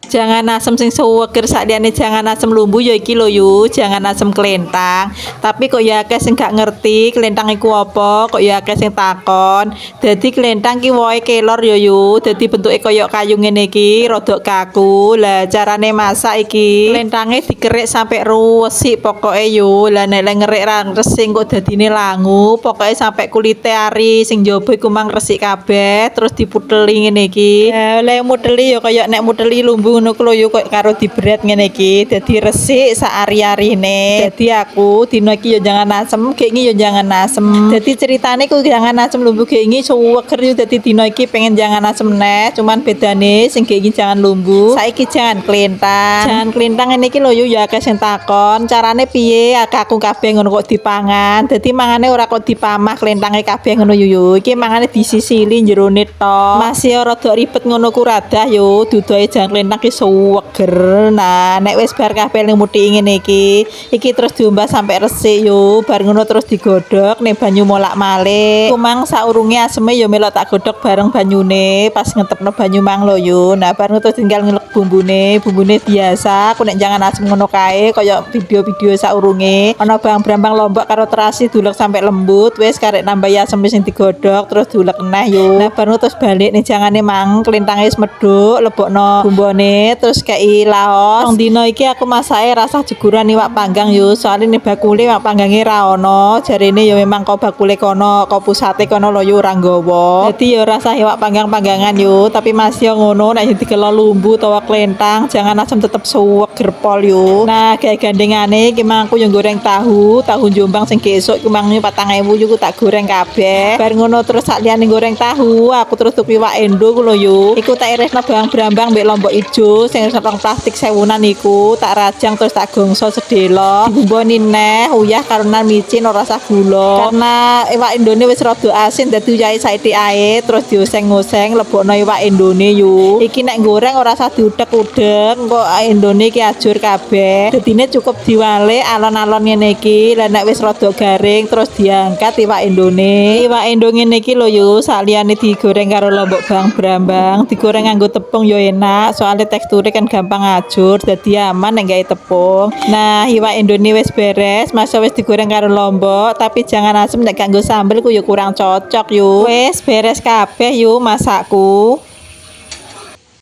Jangan asem sing seger sakjane jangan asem lumbu ya iki lho yu, jangan asem klentang. Tapi kok ya akeh sing gak ngerti klentang iku apa, kok ya akeh sing takon. Dadi klentang ki wohe kelor ya yu, dadi bentuke kaya kayu ngene iki, rada kaku. Lah carane masak iki, klentange dikerik sampai resik pokoke yu. Lah nek ngerik ra resik kok dadine langu, pokoke sampai kulite ari sing njaba iku mang resik kabeh, terus diputeli ngene iki. Lah muteli ya kaya nek muteli lumbu ngono ku lho kok karo dibret ngene iki dadi resik sak ari-arine. Dadi aku dina iki ya jangan asem, kene ya jangan asem. Dadi ceritane ku jangan asem lumbu kene suweger yo dadi dina iki pengen jangan asem neh, cuman bedane sing kene jangan lumbu, saiki jangan klentang. Jangan klentang ngene iki lho yo ya akeh sing takon, carane piye aku kabeh ngono kok dipangan. Dadi mangane ora kok dipamah klentange kabeh ngono yo. Iki mangane disisili jerone tok. Masih rada ribet ngono ku radah yo, dudoe jangan klentang ki suweger. Nah, nek wis bar kabeh ning muthi ngene iki terus diombah sampai resik yo. Bar ngono terus digodhog ning banyu molak-malik. Kumang saurunge aseme yo melok tak godhog bareng banyune pas ngetepno banyu mang lho yo. Nah, bar ngono terus tinggal ngelek bumbune biasa. Aku nek jangan asem ngono kae kaya video-video saurunge. Ana bawang brambang lombok karo terasi dulek sampai lembut. Wis karek nambah asem sing digodhog terus dulek neh yo. Nah, bar ngono terus balik ning jangane mang klentange wis medhuk, lebokno bumbone terus kei laos. Wong dina iki aku masake rasa jeguran iwak panggang yo, soalnya ning bakule iwak panggange ra ono. Jarene yo memang kok bakule kono, kok pusate kono lho yo ora nggawa. Dadi yo rasa iwak panggang-panggangan yo, tapi masih yo ngono nek dikelo lumbu utawa klentang, jangan asem tetep suweger pol yo. Nah, kayak gandengane iki mang aku yo goreng tahu Jombang sing kesuk iku mang 4.000 yo tak goreng kabeh. Bar ngono terus sak liyane goreng tahu, aku terus tuku iwak endo ku lho yo. Iku tak irisno bawang brambang mbek lombok ijo sing setong plastik sewunan iku tak rajang terus tak gongso sedelo dibumboni neh uyah karena micin ora usah gula karena iwak endone wis rada asin dadi uyahe saithik ae terus dioseng-oseng lebokno iwak endone yo. Iki nek goreng ora usah diudek-udek engko endone iki ajur kabeh dadine cukup diwale alon-alon ngene iki. Lah nek wis rada garing terus diangkat iwak endone ngene iki lho yo. Saliyane digoreng karo lombok bawang brambang digoreng nganggo tepung yo enak soalnya teksturnya kan gampang ajur jadi aman nek gawe tepung. Nah, iwak endone wis beres, masa wis digoreng karo lombok, tapi jangan asem nek kanggo sambel ku yo kurang cocok yo. Wis beres kabeh yo masakku.